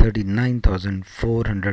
39,400